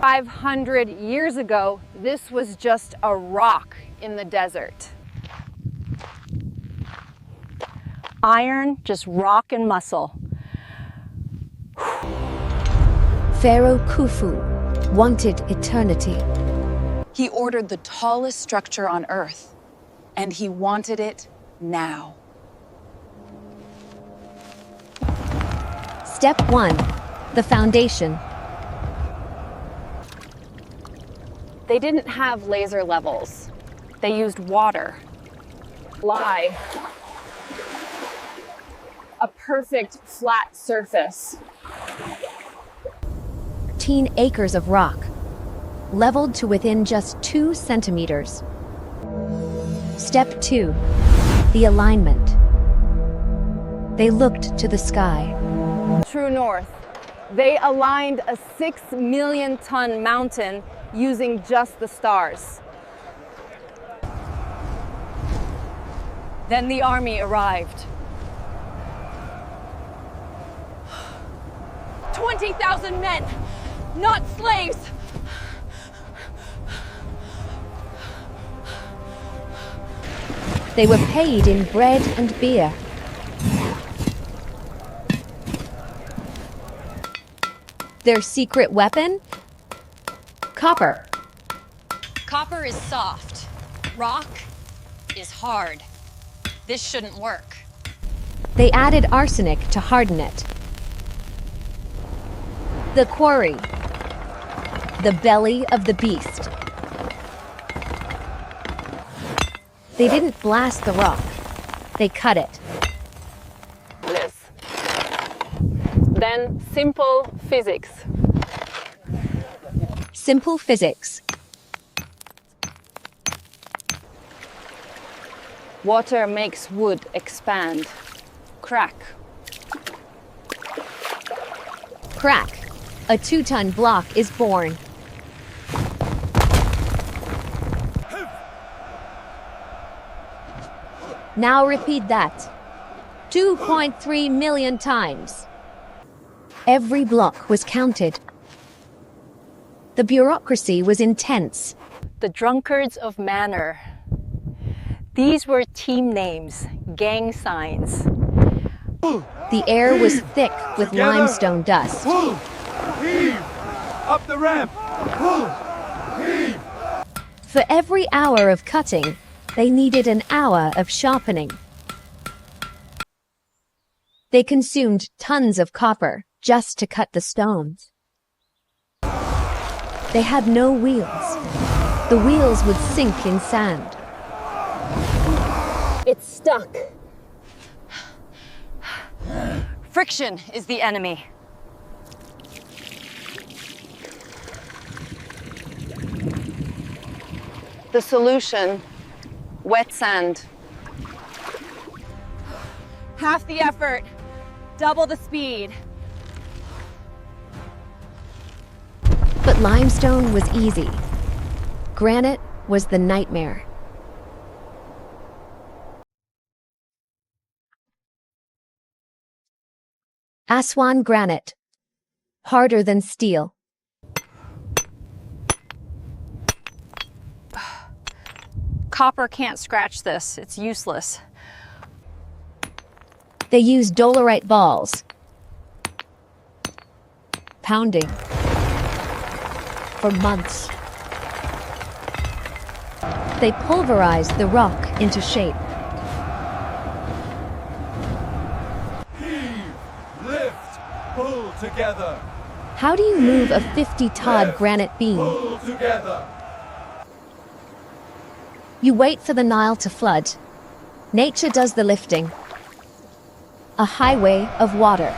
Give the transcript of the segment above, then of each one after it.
500 years ago, this was just a rock in the desert. Iron, just rock and muscle. Pharaoh Khufu wanted eternity. He ordered the tallest structure on Earth, and he wanted it now. Step 1. The foundation. They didn't have laser levels. They used water. Lye. A perfect flat surface. 13 acres of rock, leveled to within just 2 centimeters. Step 2. The alignment. They looked to the sky. True north. They aligned a 6 million ton mountain using just the stars. Then the army arrived. 20,000 men, not slaves. They were paid in bread and beer. Their secret weapon? Copper. Copper is soft. Rock is hard. This shouldn't work. They added arsenic to harden it. The quarry. The belly of the beast. They didn't blast the rock. They cut it. Bliss. Then simple physics. Simple physics. Water makes wood expand. Crack. Crack. A 2-ton block is born. Now repeat that. 2.3 million times. Every block was counted. The bureaucracy was intense. The drunkards of manor. These were team names, gang signs. The air was thick with limestone dust. Heave! Up the ramp! Heave! For every hour of cutting, they needed an hour of sharpening. They consumed tons of copper just to cut the stones. They had no wheels. The wheels would sink in sand. It's stuck. Friction is the enemy. The solution, wet sand. Half the effort, double the speed. But limestone was easy. Granite was the nightmare. Aswan granite, harder than steel. Copper can't scratch this. It's useless. They used dolerite balls. Pounding. For months. They pulverized the rock into shape. Heave! Lift! Pull together! How do you move a 50-ton granite beam? Pull together! You wait for the Nile to flood. Nature does the lifting. A highway of water.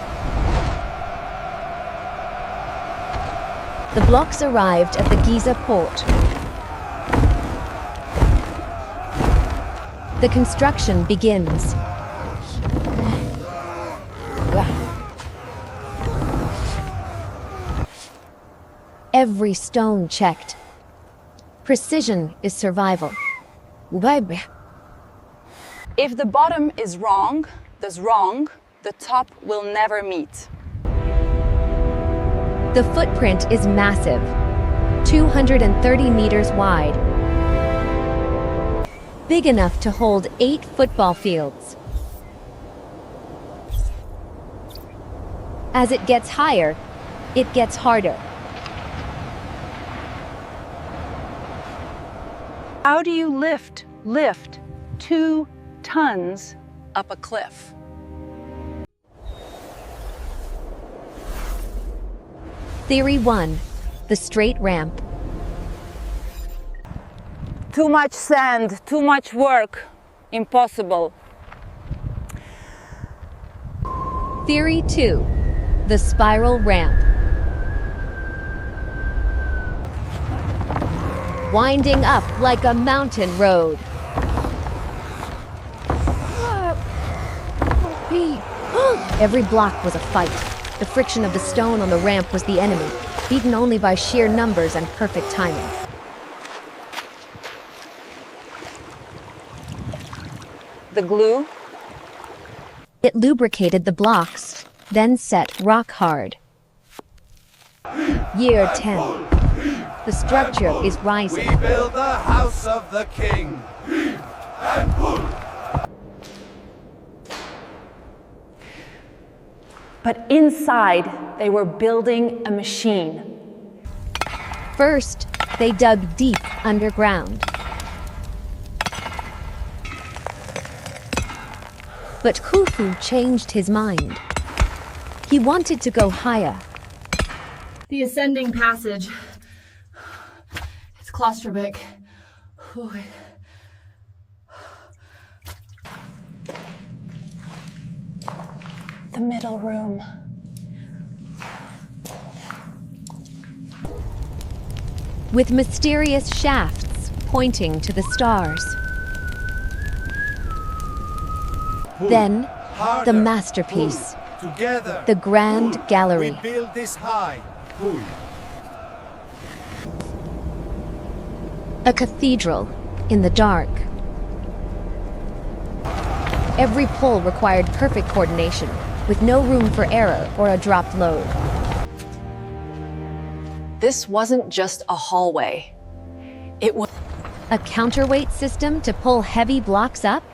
The blocks arrived at the Giza port. The construction begins. Every stone checked. Precision is survival. If the bottom is wrong, the top will never meet. The footprint is massive. 230 meters wide. Big enough to hold 8 football fields. As it gets higher, it gets harder. How do you lift 2 tons Up a cliff. Theory 1. The straight ramp. Too much sand, too much work. Impossible. Theory 2. The spiral ramp. Winding up like a mountain road. Every block was a fight. The friction of the stone on the ramp was the enemy, beaten only by sheer numbers and perfect timing. The glue? It lubricated the blocks, then set rock hard. Year 10. The structure is rising. We build the house of the king. Heave and pull. But inside, they were building a machine. First, they dug deep underground. But Khufu changed his mind. He wanted to go higher. The ascending passage. It's claustrophobic. The middle room. With mysterious shafts pointing to the stars. Then, Harder. the masterpiece, Pull. Together. the Grand We Gallery. build this high. Pull. A cathedral in the dark. Every pull required perfect coordination, with no room for error or a dropped load. This wasn't just a hallway. It was A counterweight system to pull heavy blocks up?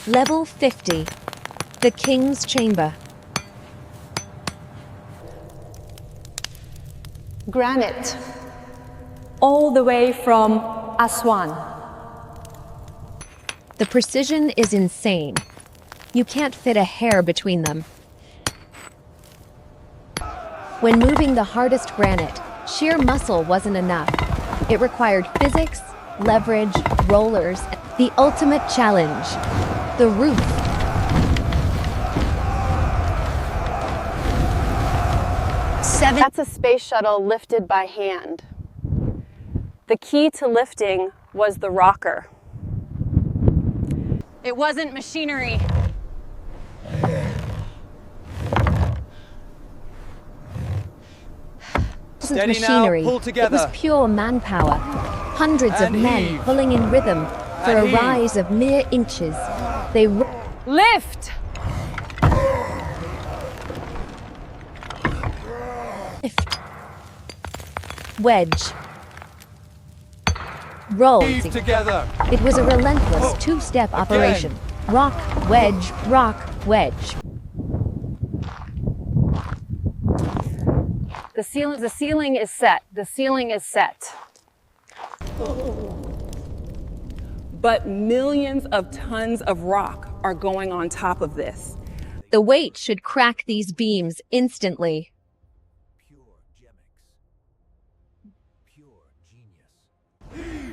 Level 50. The King's Chamber. Granite. All the way from Aswan. The precision is insane. You can't fit a hair between them. When moving the hardest granite, sheer muscle wasn't enough. It required physics, leverage, rollers, the ultimate challenge, the roof. That's a space shuttle lifted by hand. The key to lifting was the rocker. It wasn't machinery. Wasn't Steady now, machinery. pull It together. was pure manpower. Hundreds of And men heave. pulling in rhythm for And a heave. rise of mere inches. They Lift! lift, wedge, roll. Heave together. It was a relentless Oh, two-step again. operation. Rock, wedge. The ceiling is set. The ceiling is set. But millions of tons of rock are going on top of this. The weight should crack these beams instantly.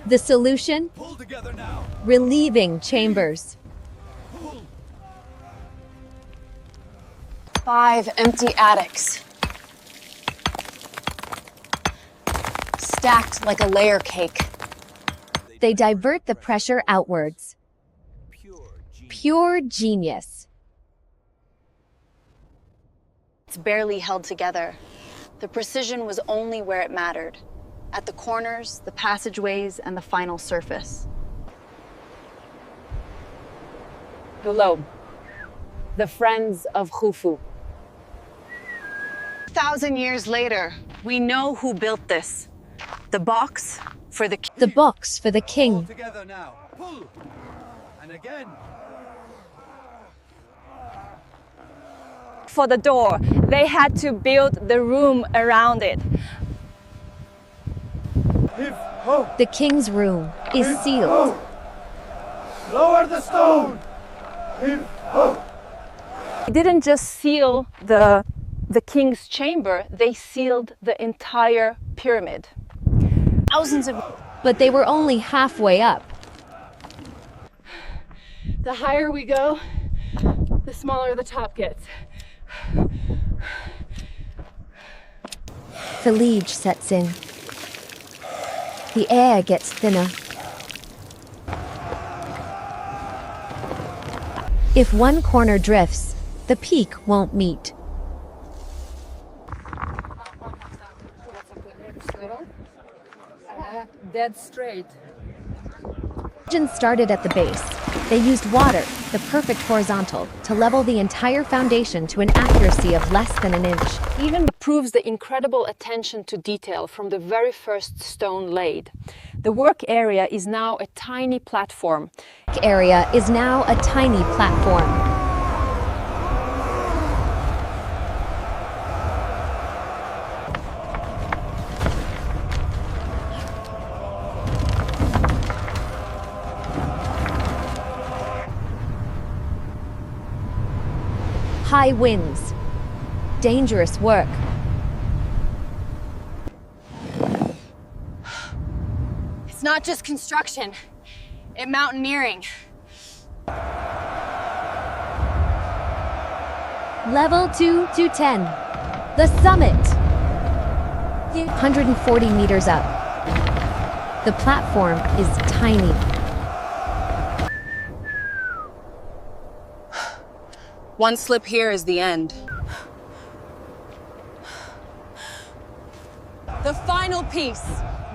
The solution? Pull together now. Relieving chambers. 5 empty attics. Stacked like a layer cake. They divert the pressure outwards. Pure genius. It's barely held together. The precision was only where it mattered. At the corners, the passageways, and the final surface. Hello. The friends of Khufu. 2,000 years later, we know who built this. The box for the king. The box for the All king. together now. Pull. And again. For the door, they had to build the room around it. Lift. Ho. The king's room is sealed. Ho. Lower the stone. Lift. Ho. They didn't just seal the king's chamber, they sealed the entire pyramid. Thousands of But they were only halfway up. The higher we go, the smaller the top gets. Foliage sets in. The air gets thinner. If one corner drifts, the peak won't meet. Dead straight. Legends started at the base. They used water, the perfect horizontal, to level the entire foundation to an accuracy of less than an inch. Even proves the incredible attention to detail from the very first stone laid. The work area is now a tiny platform. Area is now a tiny platform. High winds. Dangerous work. It's not just construction, it's mountaineering. Level 2 to 10. The summit. 140 meters up. The platform is tiny. One slip here is the end. The final piece,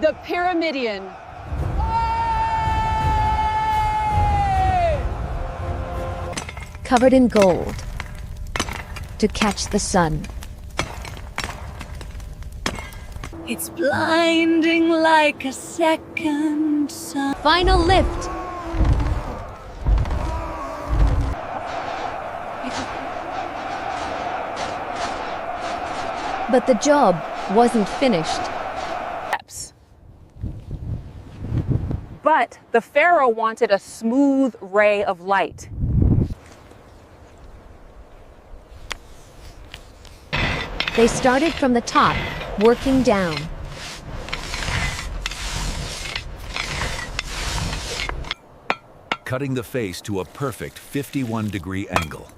the pyramidion. Covered in gold. To catch the sun. It's blinding like a second sun. Final lift. But the job wasn't finished. But the pharaoh wanted a smooth ray of light. They started from the top, working down. Cutting the face to a perfect 51-degree angle.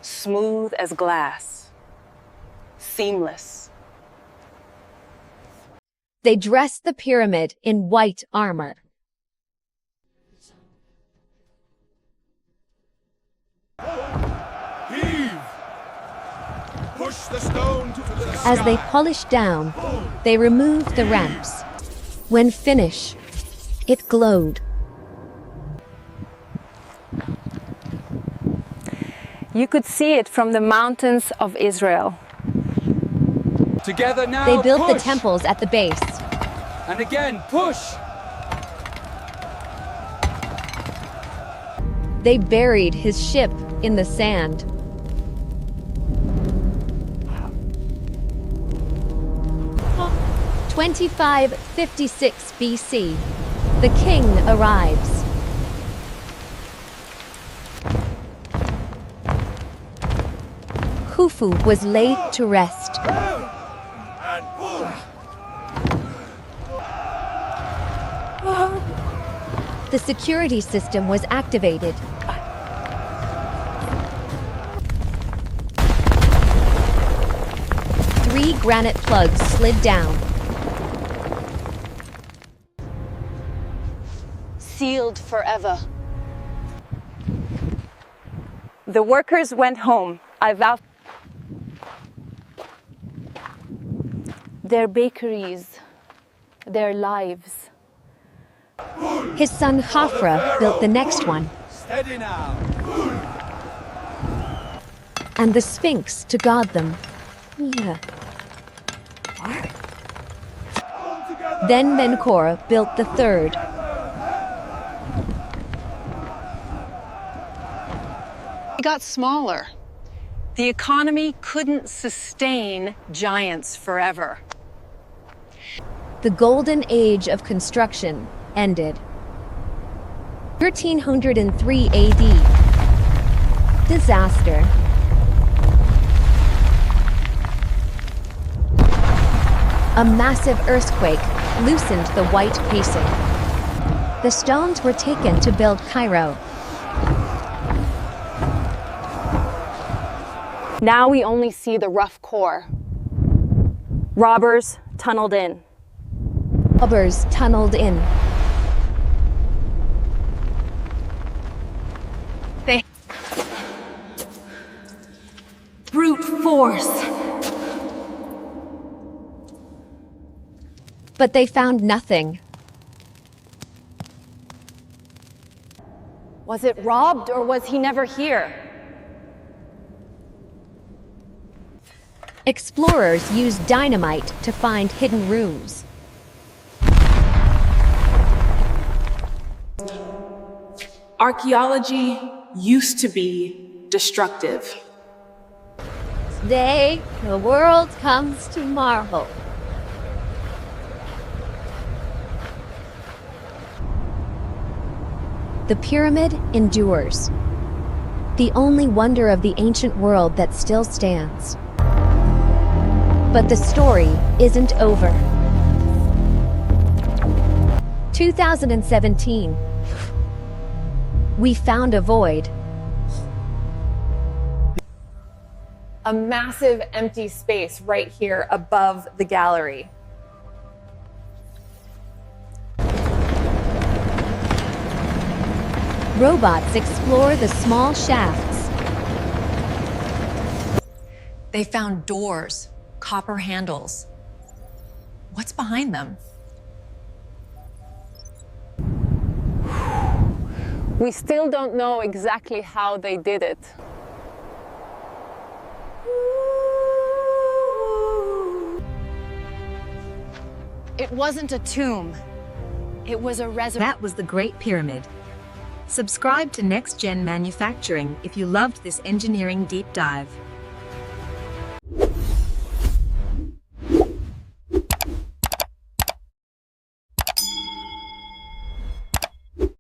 Smooth as glass. Seamless. They dressed the pyramid in white armor. Heave. Push the stone to the sky. As they polished down, they removed the ramps. When finished, it glowed. You could see it from the mountains of Israel. Together now. They built the push. temples at the base. And again, push. They buried his ship in the sand. '" 2556 BC, the king arrives. Khufu was laid to rest. And push. The security system was activated. Three granite plugs slid down. Sealed forever. The workers went home. I vow. Their bakeries, their lives. His son Khafra built the next one. Steady now. and the Sphinx to guard them. Yeah. Then Menkora built the third. It got smaller. The economy couldn't sustain giants forever. The golden age of construction ended. 1303 AD. Disaster. A massive earthquake loosened the white casing. The stones were taken to build Cairo. Now we only see the rough core. Robbers tunneled in. Robbers tunneled in. Brute force. But they found nothing. Was it robbed or was he never here? Explorers used dynamite to find hidden rooms. Archaeology used to be destructive. Today, the world comes to marvel. The pyramid endures. The only wonder of the ancient world that still stands. But the story isn't over. 2017. We found a void. A massive empty space right here above the gallery. Robots explore the small shafts. They found doors, copper handles. What's behind them? We still don't know exactly how they did it. It wasn't a tomb. It was a reservoir. That was the Great Pyramid. Subscribe to Next Gen Manufacturing if you loved this engineering deep dive.